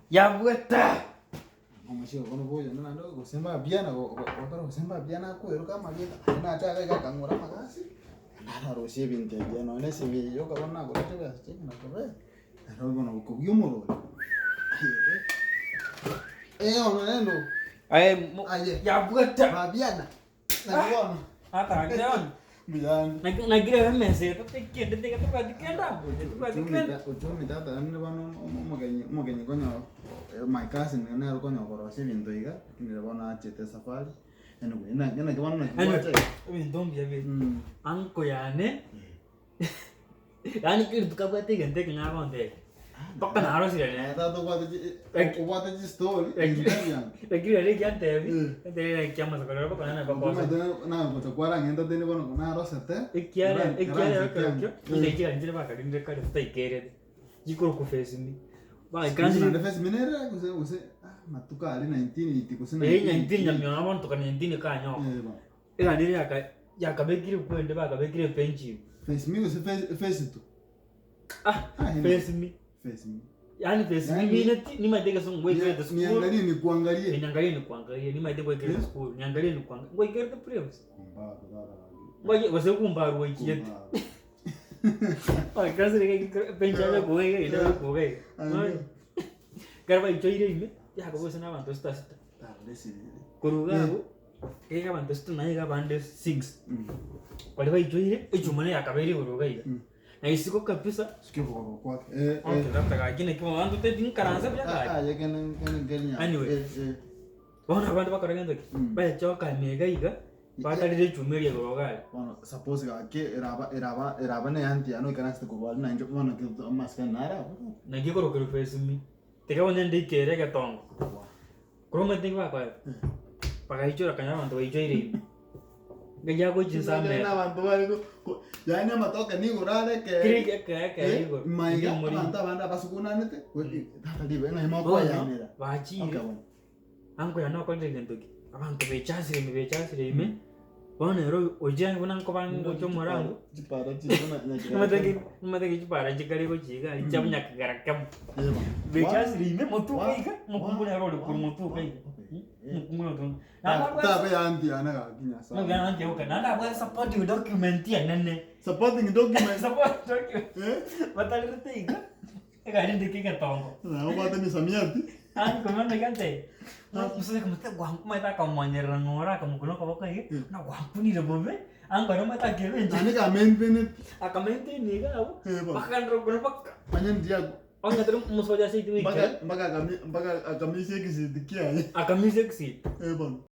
Ya vuelta. Mashio kono boyo nana ndo kusemba biana wakaro kusemba biana ko eruka mageta na cha ga kangora magasi nana rosie binte biana ne simi yo ka bonna ko tebe asti na ko be ro bono ko yumoro ono nendo Ya vuelta. ma biana na kono Hata leo. biana Na gira mese to tekende te ka dikenda. uchumi tata nne bano mogenyi konyo my cousin ne ro konyo ko rosie binto iga kini bona achete safari eno ina ke bano na kiwacha Ndombi ya be. Anko yane. Yani kiri tukabwate gente ngabonde. Toka na haro sire ne. ta to kwate ji story Lakini ile kiante hivi. Ndio kiama za kwa kana na Kuma baba. na ko kwara ngenda tene bono kuna rosete Ikiare kakyo. Ile kira njire baka ndire kare tutakere. Jikoro ku face ni. Ba kanzi na kanzi. defense minera use matuka ali 19 itikusina 19 nyamyo abantu kana 19 kanyo. ba Ila ndire yakabekire kwende bakabekire penchi. face me use face tu Face me. face me Yani face me ni madega so ngwe kire school. niangalie ni kuangalie Niangalie ni kuangalia ni madega ngwe kire school. Niangalie ni kuangalia. Ngwe kire the previous. ba Ngwe wase kumbaru wiki. Ai kazi ni pencha go ngwe ida go ngwe. Garba ichoire ime ya ko bose na bantu sta. Kurugabu ega bantu sta na ega bande 6. Kwa hivyo ichoire echumane yakabiri kuruga ida. Na isiko kabisa sikio kwa kwake labda kagine kama wantu te din karanza bila kai. ye kene genya Anyway. Bona abantu bakaragenda ki. Ba choka mega iga. Bakalire chumeri kuruga. bueno suppose que eraba ne anti ano kana sta ko wal na njo mana ke maska nara Na gikoro kuru face mi. Teka wanya ndi kere ka tong. Kuroma tingwa kwa. Pakaichora kanya bantu ichoire. Gaya ko jinsa me. na bantu bari ko yani amatoka ni urale ke Kiri ke igo. maiga anta banda basukuna nete tata dibe na himo kwa yanira Bachire. Anko ya no ko ndenge abantu bechasire ime. Bona ro ojang kuna ko bango chomorango. para china na Matagi chipara chikari ko chiga ichamnya karakam. Bechasire ime motu kaiga. Mukumbuna ro ko motu kaiga. Mukumbuna to. ta be anti ana ga kinya sa No gana nje uka. Nanda kwa support document ya nene. supporting document Support document. Matali teiga. Ega ndi kika tongo. na upate ni samiati Ani komanda kante. No musale kamata gwangu mata kamanyera ngora kamukuno kabaka yi. Na gwangu ni rebobe. Angara mata kebe nje. ani ka maintenance Akamente ni ga au. ba Bakan ro kono pak. panyen dia Anga terus musoja sih itu baga kami mise kisi dikia Akamise ksi. bon